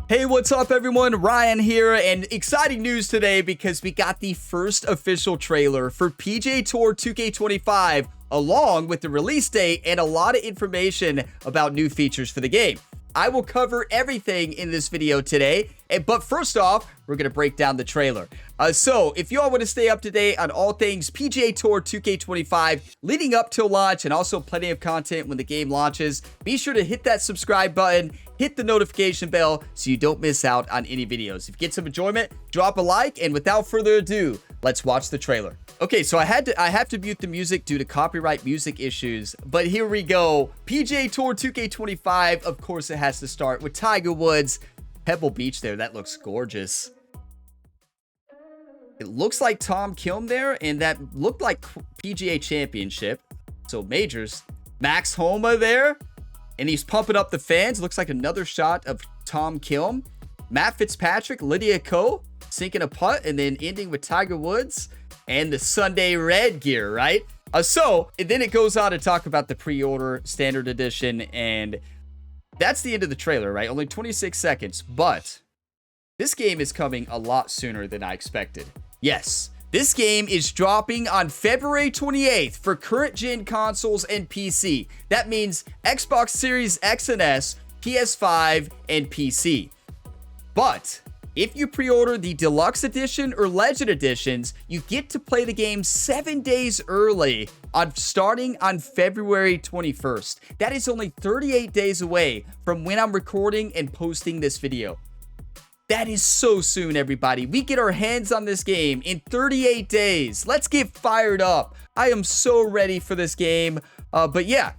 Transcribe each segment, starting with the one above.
Hey, what's up everyone? Ryan here, and exciting news today because we got the first official trailer for PGA Tour 2K25 along with the release date and a lot of information about new features for the game. I will cover everything in this video today, but first off, we're going to break down the trailer. So if you all want to stay up to date on all things PGA Tour 2K25 leading up till launch and also plenty of content when the game launches, be sure to hit that subscribe button, hit the notification bell so you don't miss out on any videos. If you get some enjoyment, drop a like, and without further ado, let's watch the trailer. Okay, so I have to mute the music due to copyright music issues, but here we go. PGA Tour 2K25, of course it has to start with Tiger Woods. Pebble Beach there, that looks gorgeous. It looks like Tom Kilm there, and that looked like PGA Championship. So majors. Max Homa there, and he's pumping up the fans. Looks like another shot of Tom Kilm. Matt Fitzpatrick, Lydia Ko, sinking a putt, and then ending with Tiger Woods and the Sunday red gear, right? And then it goes on to talk about the pre-order standard edition, and that's the end of the trailer, right? Only 26 seconds, but this game is coming a lot sooner than I expected. Yes, this game is dropping on February 28th for current gen consoles and PC. That means Xbox Series X and S, PS5, and PC. But if you pre-order the Deluxe Edition or Legend Editions, you get to play the game 7 days early starting on February 21st. That is only 38 days away from when I'm recording and posting this video. That is so soon, everybody. We get our hands on this game in 38 days. Let's get fired up. I am so ready for this game. But yeah,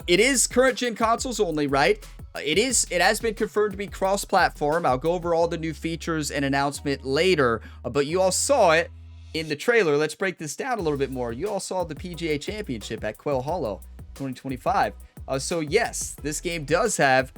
it is current gen consoles only, right? It has been confirmed to be cross-platform. I'll go over all the new features and announcement later, but you all saw it in the trailer. Let's break this down a little bit more. You all saw the PGA Championship at Quail Hollow 2025. So yes, this game does have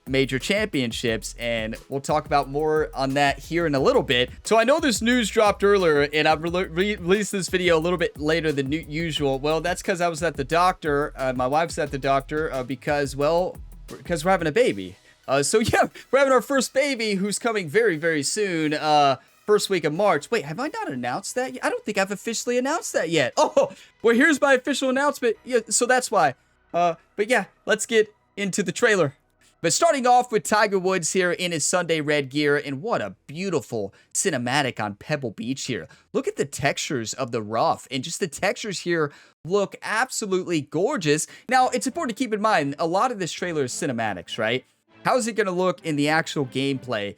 major championships, and we'll talk about more on that here in a little bit. So I know this news dropped earlier, and I've released this video a little bit later than usual. Well, that's because I was at the doctor. My wife's at the doctor because we're having a baby. So yeah, we're having our first baby who's coming very, very soon. First week of March. Wait, have I not announced that yet? I don't think I've officially announced that yet. Oh, well, here's my official announcement. Yeah, so that's why. But yeah, let's get into the trailer. But starting off with Tiger Woods here in his Sunday red gear, and what a beautiful cinematic on Pebble Beach here. Look at the textures of the rough, and just the textures here look absolutely gorgeous. Now, it's important to keep in mind, a lot of this trailer is cinematics, right? How is it going to look in the actual gameplay?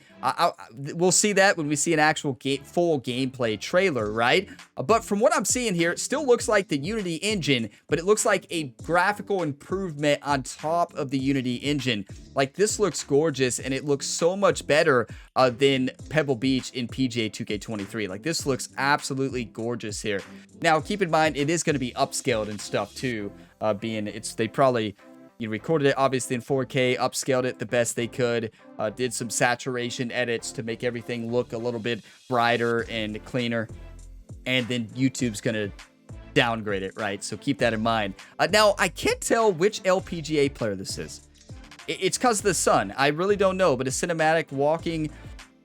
We'll see that when we see an actual full gameplay trailer, right? But from what I'm seeing here, it still looks like the Unity engine, but it looks like a graphical improvement on top of the Unity engine. Like, this looks gorgeous, and it looks so much better than Pebble Beach in PGA 2K23. Like, this looks absolutely gorgeous here. Now, keep in mind, it is going to be upscaled and stuff too, they probably recorded it obviously in 4K, upscaled it the best they could, did some saturation edits to make everything look a little bit brighter and cleaner, and then YouTube's gonna downgrade it, right? So keep that in mind. Now, I can't tell which LPGA player this is. It's because of the sun. I really don't know, but a cinematic walking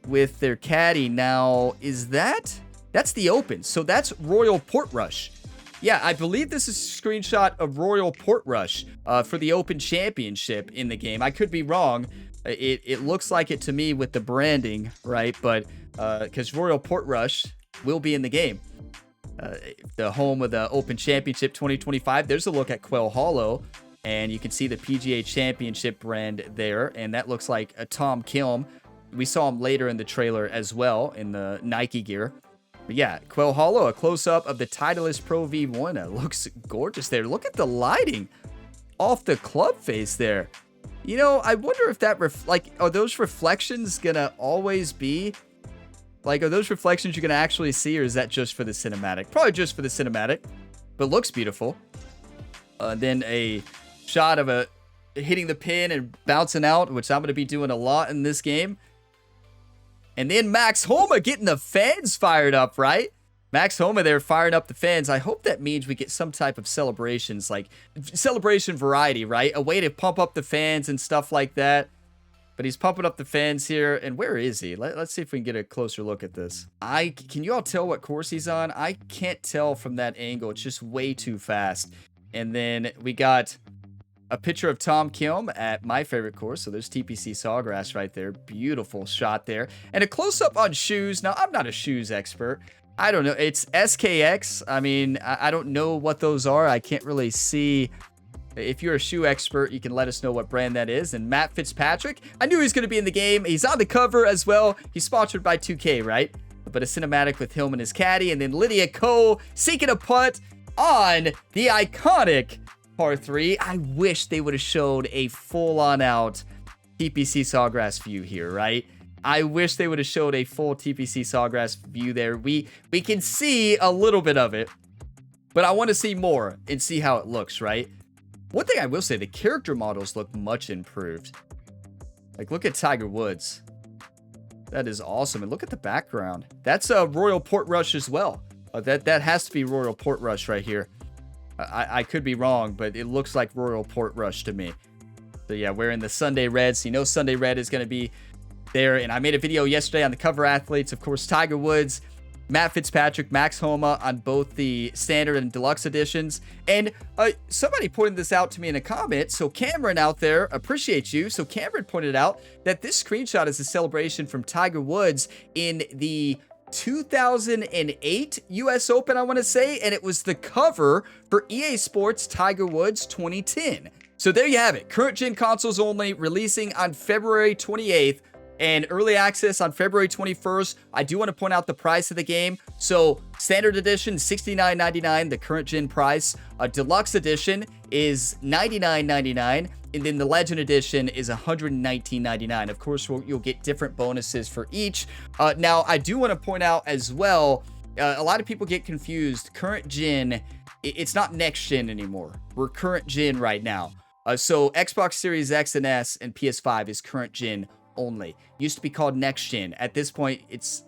with their caddy. Now, that's the Open, so that's Royal Portrush. Yeah, I believe this is a screenshot of Royal Portrush for the Open Championship in the game. I could be wrong. It looks like it to me with the branding, right? But because Royal Portrush will be in the game. The home of the Open Championship 2025. There's a look at Quail Hollow, and you can see the PGA Championship brand there, and that looks like a Tom Kilm. We saw him later in the trailer as well in the Nike gear. But yeah, Quail Hollow, a close-up of the Titleist Pro V1. It looks gorgeous there. Look at the lighting off the club face there. You know, I wonder if that, are those reflections gonna always be? Like, are those reflections you're gonna actually see, or is that just for the cinematic? Probably just for the cinematic, but looks beautiful. Then a shot of hitting the pin and bouncing out, which I'm gonna be doing a lot in this game. And then Max Homa getting the fans fired up, right? Max Homa there firing up the fans. I hope that means we get some type of celebrations, like celebration variety, right? A way to pump up the fans and stuff like that. But he's pumping up the fans here. And where is he? Let's see if we can get a closer look at this. Can you all tell what course he's on? I can't tell from that angle. It's just way too fast. And then we got a picture of Tom Kim at my favorite course. So there's TPC Sawgrass right there. Beautiful shot there. And a close-up on shoes. Now, I'm not a shoes expert. I don't know. It's SKX. I mean, I don't know what those are. I can't really see. If you're a shoe expert, you can let us know what brand that is. And Matt Fitzpatrick, I knew he was going to be in the game. He's on the cover as well. He's sponsored by 2K, right? But a cinematic with him and his caddy. And then Lydia Ko seeking a putt on the iconic par 3. I wish they would have showed a full-on out TPC Sawgrass view here, right? I wish they would have showed a full TPC Sawgrass view there. We can see a little bit of it, but I want to see more and see how it looks, right? One thing I will say, the character models look much improved. Like, look at Tiger Woods. That is awesome. And look at the background. That's a Royal Portrush as well. That has to be Royal Portrush right here. I could be wrong, but it looks like Royal Portrush to me. So yeah, wearing the Sunday Red. So you know Sunday Red is going to be there. And I made a video yesterday on the cover athletes. Of course, Tiger Woods, Matt Fitzpatrick, Max Homa on both the standard and deluxe editions. And somebody pointed this out to me in a comment. So Cameron out there, appreciate you. So Cameron pointed out that this screenshot is a celebration from Tiger Woods in the 2008 US Open, I want to say, and it was the cover for EA Sports Tiger Woods 2010. So there you have it. Current gen consoles only, releasing on February 28th and early access on February 21st. I do want to point out the price of the game. So standard edition, $69.99, the current gen price. Deluxe edition is $99.99. And then the Legend Edition is $119.99. Of course, you'll get different bonuses for each. Now, I do want to point out as well, a lot of people get confused. Current gen, it's not next gen anymore. We're current gen right now. So Xbox Series X and S and PS5 is current gen only. Used to be called next gen. At this point, it's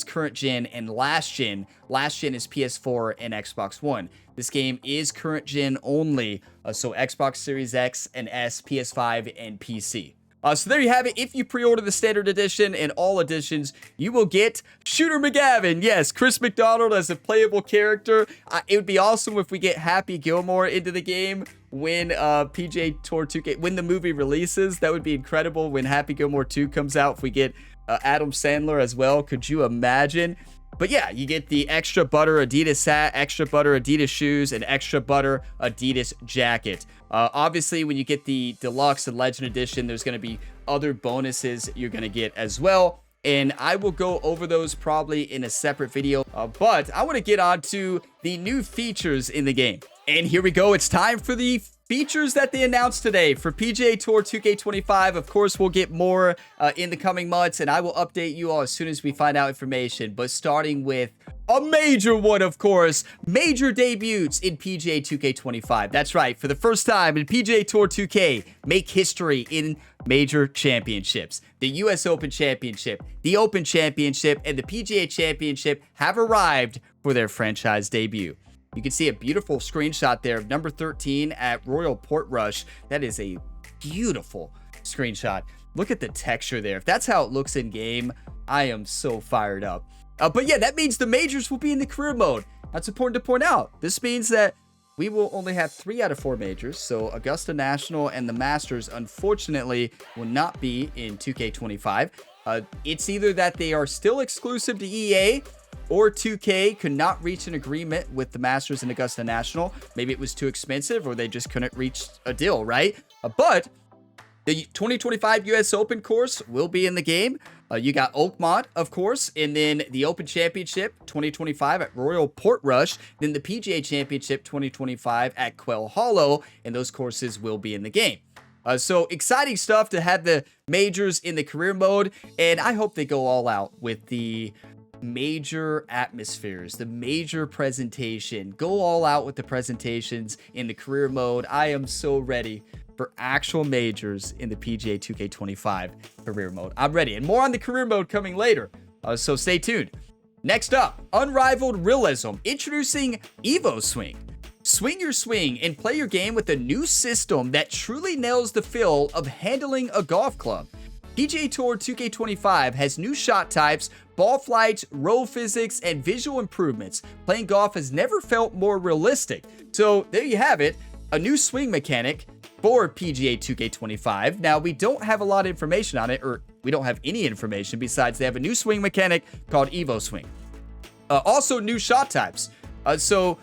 current gen and last gen. Last gen is PS4 and Xbox One. This game is current gen only. So Xbox Series X and S, PS5 and PC. So there you have it. If you pre-order the standard edition and all editions, you will get Shooter McGavin. Yes, Chris McDonald as a playable character. It would be awesome if we get Happy Gilmore into the game when PGA Tour 2K, when the movie releases. That would be incredible when Happy Gilmore 2 comes out. If we get Adam Sandler as well, could you imagine? But yeah, you get the extra butter Adidas hat, extra butter Adidas shoes, and extra butter Adidas jacket. Obviously, when you get the Deluxe and Legend Edition, there's going to be other bonuses you're going to get as well. And I will go over those probably in a separate video. But I want to get on to the new features in the game. And here we go. It's time for the features that they announced today for PGA Tour 2K25. Of course, we'll get more in the coming months, and I will update you all as soon as we find out information. But starting with a major one, of course, major debuts in PGA 2K25. That's right. For the first time in PGA Tour 2K, make history in major championships. The US Open Championship, the Open Championship, and the PGA Championship have arrived for their franchise debut. You can see a beautiful screenshot there of number 13 at Royal Portrush. That is a beautiful screenshot. Look at the texture there. If that's how it looks in game, I am so fired up. But yeah, that means the majors will be in the career mode. That's important to point out. This means that we will only have 3 out of 4 majors. So Augusta National and the Masters, unfortunately, will not be in 2K25. It's either that they are still exclusive to EA, or 2K could not reach an agreement with the Masters and Augusta National. Maybe it was too expensive, or they just couldn't reach a deal, right? But the 2025 US Open course will be in the game. You got Oakmont, of course, and then the Open Championship 2025 at Royal Portrush, then the PGA Championship 2025 at Quail Hollow, and those courses will be in the game. So exciting stuff to have the majors in the career mode, and I hope they go all out with the major atmospheres, the major presentation. Go all out with the presentations in the career mode. I am so ready for actual majors in the PGA 2K25 career mode. I'm ready, and more on the career mode coming later, so stay tuned. Next up, unrivaled realism, introducing Evo Swing. Swing your swing and play your game with a new system that truly nails the feel of handling a golf club. PGA Tour 2K25 has new shot types, ball flights, roll physics, and visual improvements. Playing golf has never felt more realistic. So there you have it, a new swing mechanic for PGA 2K25. Now, we don't have a lot of information on it, or we don't have any information besides they have a new swing mechanic called Evo Swing. Also, new shot types. So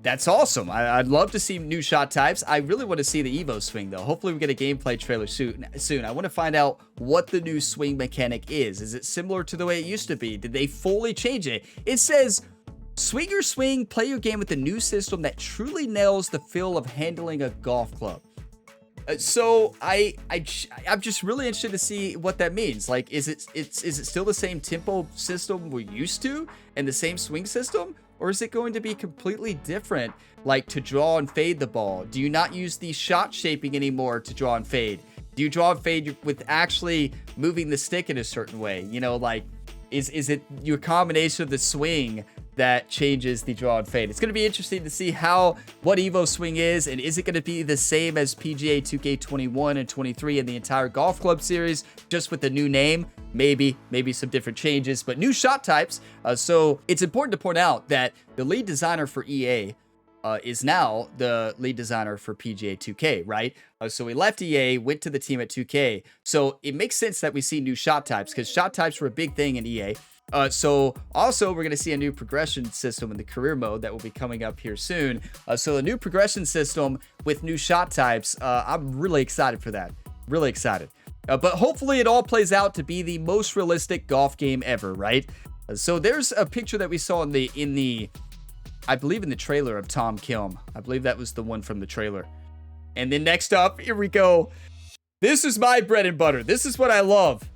that's awesome. I'd love to see new shot types. I really want to see the Evo Swing, though. Hopefully, we get a gameplay trailer soon. I want to find out what the new swing mechanic is. Is it similar to the way it used to be? Did they fully change it? It says, swing your swing, play your game with a new system that truly nails the feel of handling a golf club. So I'm just really interested to see what that means. Like, is it still the same tempo system we're used to and the same swing system? Or is it going to be completely different, like to draw and fade the ball? Do you not use the shot shaping anymore to draw and fade? Do you draw and fade with actually moving the stick in a certain way? You know, like, is it your combination of the swing that changes the draw and fade? It's going to be interesting to see what Evo Swing is, and is it going to be the same as PGA 2K21 and 23 in the entire golf club series, just with the new name? Maybe some different changes, but new shot types. So it's important to point out that the lead designer for EA is now the lead designer for PGA 2K, right? So we left EA, went to the team at 2K. So it makes sense that we see new shot types, because shot types were a big thing in EA. So also we're going to see a new progression system in the career mode that will be coming up here soon. So a new progression system with new shot types. I'm really excited for that. Really excited. But hopefully it all plays out to be the most realistic golf game ever, right? So there's a picture that we saw in the I believe in the trailer of Tom Kilm. I believe that was the one from the trailer. And then next up, here we go. This is my bread and butter. This is what I love.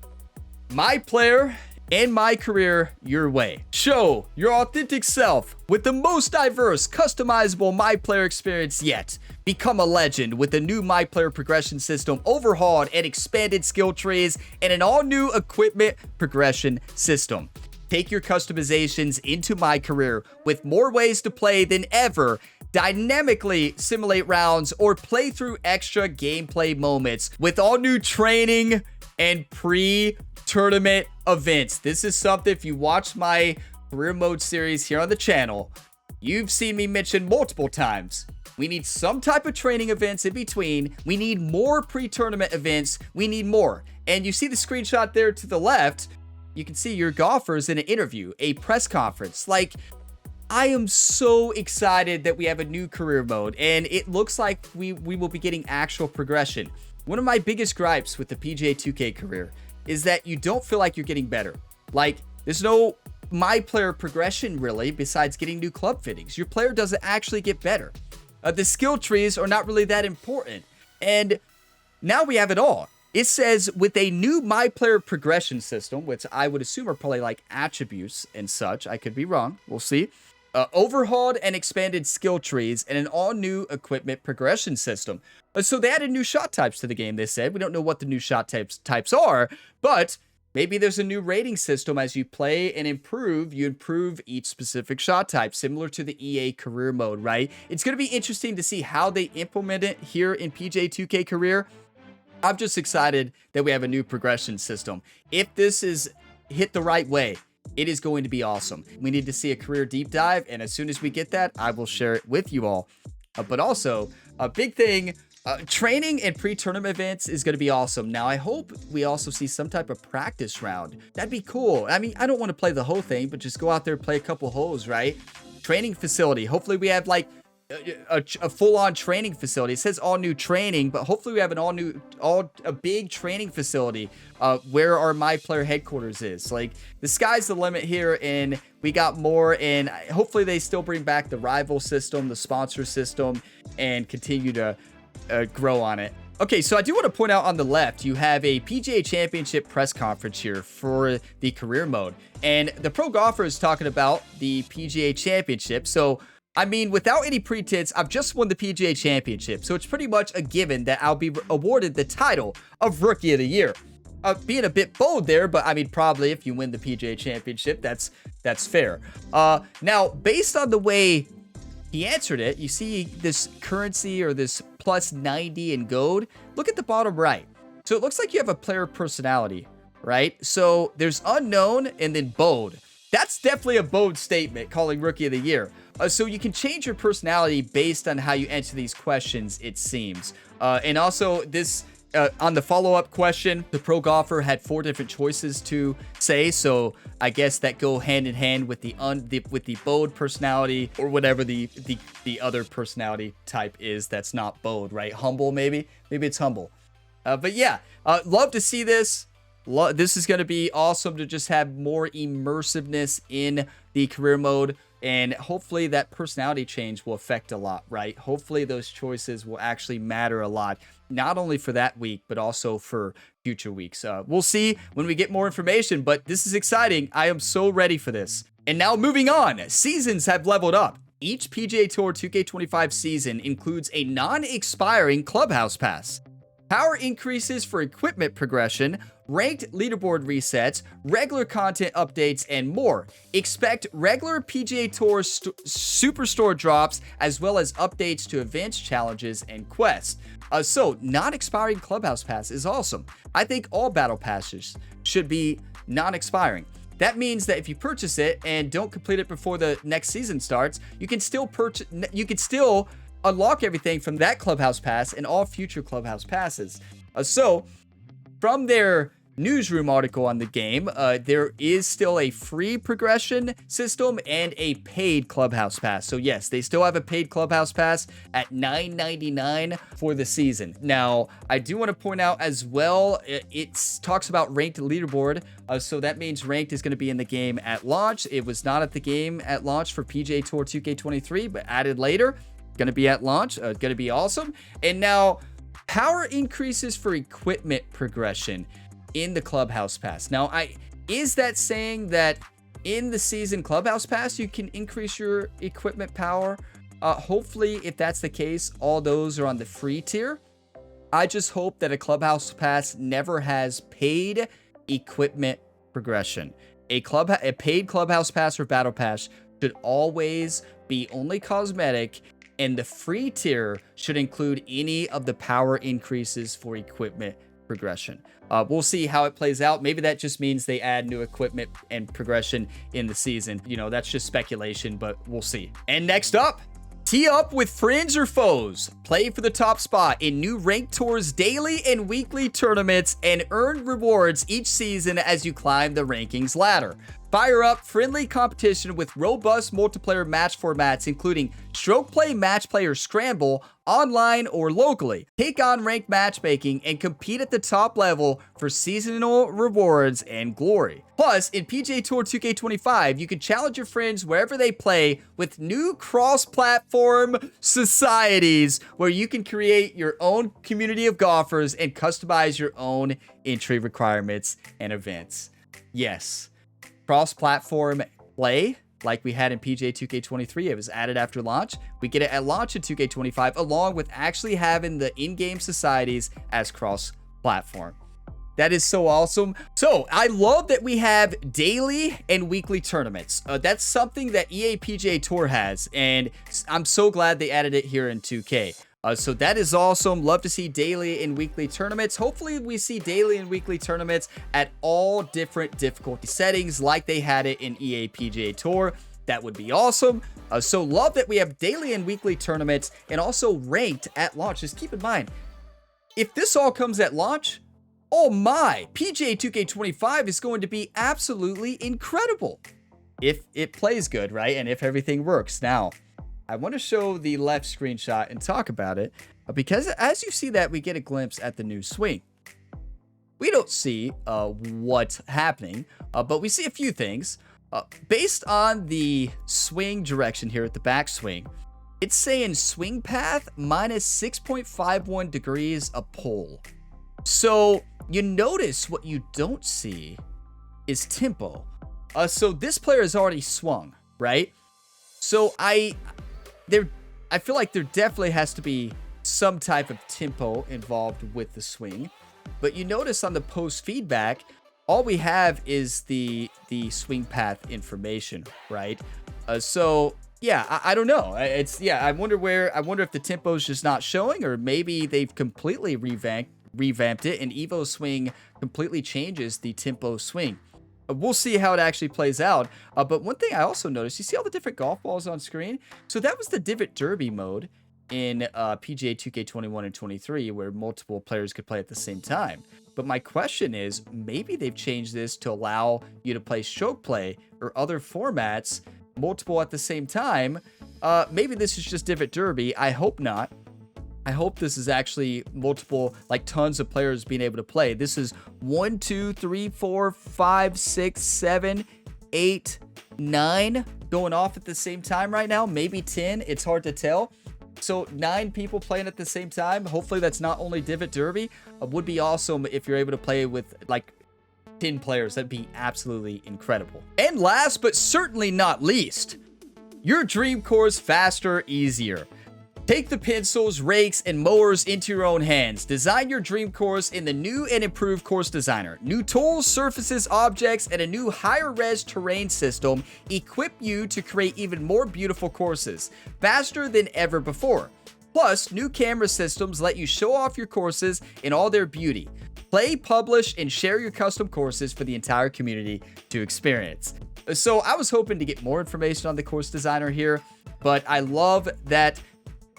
My player and my career your way. Show your authentic self with the most diverse, customizable My Player experience yet. Become a legend with a new My Player progression system, overhauled and expanded skill trees, and an all-new equipment progression system. Take your customizations into My Career with more ways to play than ever. Dynamically simulate rounds or play through extra gameplay moments with all new training and pre-tournament events. This is something, if you watch my career mode series here on the channel, you've seen me mention multiple times. We need some type of training events in between. We need more pre-tournament events. We need more. And you see the screenshot there to the left. You can see your golfers in an interview, a press conference. Like, I am so excited that we have a new career mode, and it looks like we will be getting actual progression. One of my biggest gripes with the PGA 2K career is that you don't feel like you're getting better. Like, there's no My Player progression really, besides getting new club fittings. Your player doesn't actually get better. The skill trees are not really that important. And now we have it all. It says with a new My Player progression system, which I would assume are probably like attributes and such. I could be wrong. We'll see. Overhauled and expanded skill trees and an all-new equipment progression system. So they added new shot types to the game, they said. We don't know what the new shot types are, but maybe there's a new rating system as you play and improve. You improve each specific shot type, similar to the EA career mode, right? It's going to be interesting to see how they implement it here in PGA 2K career. I'm just excited that we have a new progression system. If this is hit the right way, it is going to be awesome. We need to see a career deep dive, and as soon as we get that, I will share it with you all. But also, a big thing, training and pre-tournament events is going to be awesome. Now, I hope we also see some type of practice round. That'd be cool. I mean, I don't want to play the whole thing, but just go out there and play a couple holes, right? Training facility. Hopefully, we have like a full-on training facility. It says all new training, but hopefully we have a big training facility where our My Player headquarters is. Like, the sky's the limit here, and we got more, and hopefully they still bring back the rival system, the sponsor system, and continue to grow on it. Okay, so I do want to point out on the left, you have a PGA Championship press conference here for the career mode, and the pro golfer is talking about the PGA Championship. So I mean, without any pretense, I've just won the PGA Championship, so it's pretty much a given that I'll be awarded the title of Rookie of the Year. Being a bit bold there, but I mean, probably if you win the PGA Championship, that's fair. Now, based on the way he answered it, you see this currency or this plus 90 in gold. Look at the bottom right. So it looks like you have a player personality, right? So there's unknown and then bold. That's definitely a bold statement, calling Rookie of the Year. So you can change your personality based on how you answer these questions, it seems. And also this, on the follow-up question, the pro golfer had 4 different choices to say. So I guess that go hand in hand with the bold personality, or whatever the other personality type is that's not bold, right? Humble, maybe it's humble. But yeah, love to see this. This is going to be awesome to just have more immersiveness in the career mode. And hopefully that personality change will affect a lot, right? Hopefully those choices will actually matter a lot, not only for that week, but also for future weeks. We'll see when we get more information, but this is exciting. I am so ready for this. And now moving on, seasons have leveled up. Each PGA Tour 2K25 season includes a non-expiring clubhouse pass, power increases for equipment progression, ranked leaderboard resets, regular content updates, and more. Expect regular PGA Tour Superstore drops, as well as updates to events, challenges, and quests. So, non-expiring Clubhouse Pass is awesome. I think all Battle Passes should be non-expiring. That means that if you purchase it and don't complete it before the next season starts, you can still unlock everything from that Clubhouse Pass and all future Clubhouse Passes. So, from their newsroom article on the game, there is still a free progression system and a paid Clubhouse Pass. So yes, they still have a paid Clubhouse Pass at $9.99 for the season. Now, I do want to point out as well, it talks about ranked leaderboard. So that means ranked is going to be in the game at launch. It was not at the game at launch for PGA Tour 2K23, but added later. Going to be at launch. Going to be awesome. And now, power increases for equipment progression in the Clubhouse Pass. Now, is that saying that in the season Clubhouse Pass you can increase your equipment power? Hopefully, if that's the case, all those are on the free tier. I just hope that a Clubhouse Pass never has paid equipment progression. A paid Clubhouse Pass or Battle Pass should always be only cosmetic, and the free tier should include any of the power increases for equipment progression. We'll see how it plays out. Maybe that just means they add new equipment and progression in the season. You know, that's just speculation, but we'll see. And next up, tee up with friends or foes. Play for the top spot in new Ranked Tours daily and weekly tournaments and earn rewards each season as you climb the rankings ladder. Fire up friendly competition with robust multiplayer match formats, including stroke play, match play, or scramble, online or locally. Take on ranked matchmaking and compete at the top level for seasonal rewards and glory. Plus, in PGA Tour 2K25, you can challenge your friends wherever they play with new cross-platform societies where you can create your own community of golfers and customize your own entry requirements and events. Yes. Cross-platform play, like we had in PGA 2K23. It was added after launch. We get it at launch in 2K25, along with actually having the in-game societies as cross-platform. That is so awesome. So I love that we have daily and weekly tournaments. That's something that EA PGA Tour has, and I'm so glad they added it here in 2K. So that is awesome. Love to see daily and weekly tournaments. Hopefully we see daily and weekly tournaments at all different difficulty settings like they had it in EA PGA Tour. That would be awesome. So love that we have daily and weekly tournaments and also ranked at launch. Just keep in mind, if this all comes at launch, oh my, PGA 2K25 is going to be absolutely incredible. If it plays good, right? And if everything works. Now, I want to show the left screenshot and talk about it because as you see that, we get a glimpse at the new swing. We don't see what's happening, but we see a few things. Based on the swing direction here at the backswing, it's saying swing path minus 6.51 degrees a pole. So you notice what you don't see is tempo. So this player has already swung, right? So I feel like there definitely has to be some type of tempo involved with the swing. But you notice on the post feedback, all we have is the swing path information, right? So yeah, I don't know. I wonder if the tempo is just not showing, or maybe they've completely revamped revamped it, and Evo Swing completely changes the tempo swing. We'll see how it actually plays out. But one thing I also noticed, you see all the different golf balls on screen? So that was the Divot Derby mode in PGA 2K21 and 23, where multiple players could play at the same time. But my question is, maybe they've changed this to allow you to play stroke play or other formats multiple at the same time. Maybe this is just Divot Derby. I hope not. I hope this is actually multiple, like tons of players being able to play. This is 1, 2, 3, 4, 5, 6, 7, 8, 9 going off at the same time right now. Maybe 10. It's hard to tell. So 9 people playing at the same time. Hopefully that's not only Divot Derby. Would be awesome if you're able to play with like 10 players. That'd be absolutely incredible. And last but certainly not least, your dream course faster, easier. Take the pencils, rakes, and mowers into your own hands. Design your dream course in the new and improved Course Designer. New tools, surfaces, objects, and a new higher-res terrain system equip you to create even more beautiful courses, faster than ever before. Plus, new camera systems let you show off your courses in all their beauty. Play, publish, and share your custom courses for the entire community to experience. So I was hoping to get more information on the Course Designer here, but I love that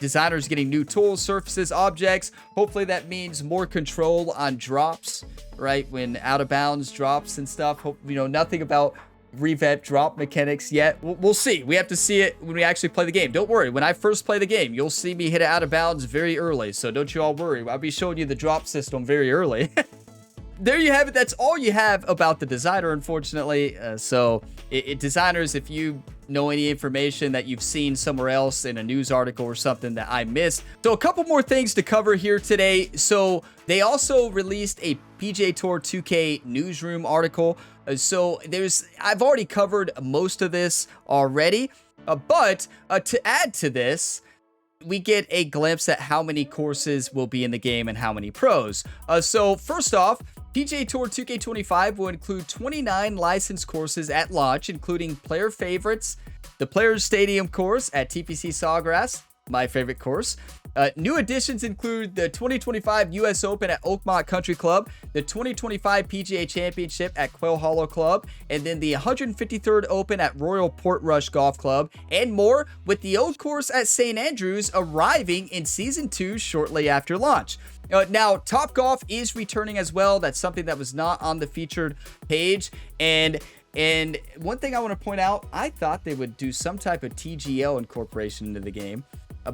designers getting new tools, surfaces, objects. Hopefully that means more control on drops, right? When out of bounds drops and stuff. Hope, nothing about revamped drop mechanics yet. We'll see. We have to see it when we actually play the game. Don't worry. When I first play the game, you'll see me hit it out of bounds very early. So don't you all worry. I'll be showing you the drop system very early. There you have it. That's all you have about the designer, unfortunately. Designers, if you know any information that you've seen somewhere else in a news article or something that I missed. So a couple more things to cover here today. So they also released a PGA Tour 2K newsroom article. I've already covered most of this already, but to add to this, we get a glimpse at how many courses will be in the game and how many pros. So first off, PGA Tour 2K25 will include 29 licensed courses at launch, including player favorites, the Players Stadium course at TPC Sawgrass, my favorite course. New additions include the 2025 US Open at Oakmont Country Club, the 2025 PGA Championship at Quail Hollow Club, and then the 153rd Open at Royal Portrush Golf Club, and more, with the old course at St. Andrews arriving in Season 2 shortly after launch. Now, Topgolf is returning as well. That's something that was not on the featured page. And one thing I want to point out, I thought they would do some type of TGL incorporation into the game.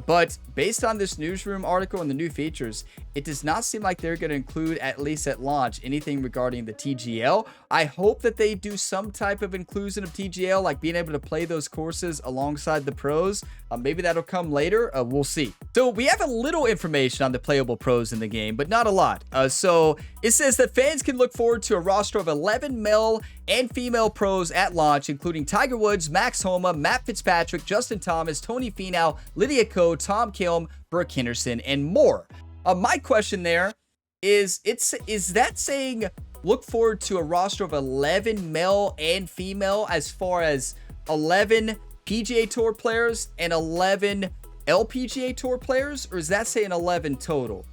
But based on this newsroom article and the new features, it does not seem like they're going to include, at least at launch, anything regarding the TGL. I hope that they do some type of inclusion of TGL, like being able to play those courses alongside the pros. Maybe that'll come later. We'll see. So we have a little information on the playable pros in the game, but not a lot. So it says that fans can look forward to a roster of 11 male and female pros at launch, including Tiger Woods, Max Homa, Matt Fitzpatrick, Justin Thomas, Tony Finau, Lydia Ko, Tom Kilm, Brooke Henderson, and more. My question there is that saying look forward to a roster of 11 male and female as far as 11 PGA Tour players and 11 LPGA Tour players, or is that saying 11 total?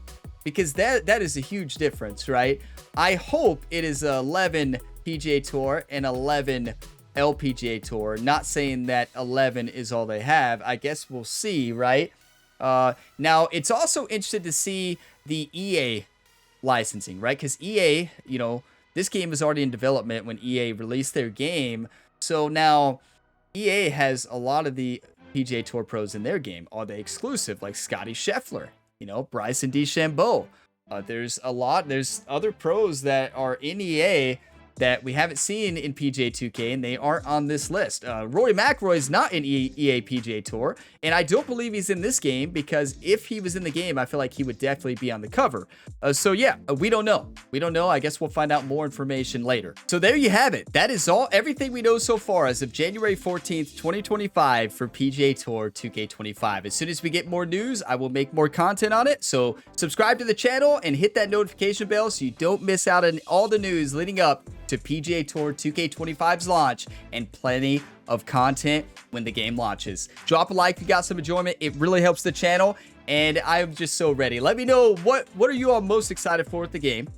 Because that is a huge difference, right? I hope it is 11 PGA Tour and 11 LPGA Tour, not saying that 11 is all they have. I guess we'll see, right? Now, it's also interesting to see the EA licensing, right? Because EA, this game was already in development when EA released their game. So now EA has a lot of the PGA Tour pros in their game. Are they exclusive? Like Scotty Scheffler, Bryson DeChambeau. There's other pros that are in EA that we haven't seen in PGA 2K, and they aren't on this list. Rory McIlroy is not in EA PGA Tour, and I don't believe he's in this game, because if he was in the game, I feel like he would definitely be on the cover. We don't know. I guess we'll find out more information later. So there you have it. That is everything we know so far as of January 14th, 2025 for PGA Tour 2K25. As soon as we get more news, I will make more content on it. So subscribe to the channel and hit that notification bell so you don't miss out on all the news leading up to PGA Tour 2K25's launch, and plenty of content when the game launches. Drop a like if you got some enjoyment. It really helps the channel. and I'm just so ready. Let me know what are you all most excited for with the game.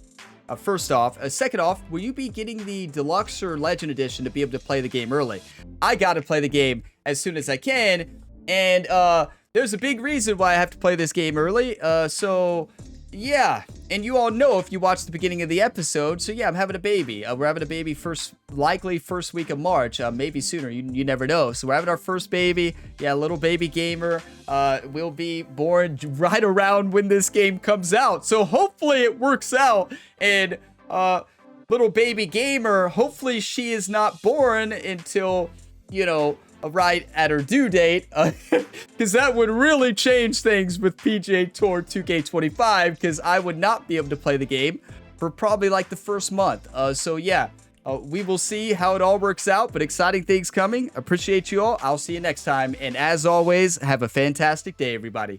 First off. Second off, will you be getting the Deluxe or Legend Edition to be able to play the game early? I got to play the game as soon as I can, and there's a big reason why I have to play this game early. So yeah, and you all know if you watched the beginning of the episode. So yeah, I'm having a baby. We're having a baby likely first week of March, maybe sooner. You never know. So we're having our first baby. Yeah, little baby gamer will be born right around when this game comes out. So hopefully it works out. And little baby gamer, hopefully she is not born until, you know, right at her due date, because that would really change things with PGA Tour 2K25, because I would not be able to play the game for probably like the first month. So yeah, we will see how it all works out, but exciting things coming. Appreciate you all. I'll see you next time, and as always, have a fantastic day, everybody.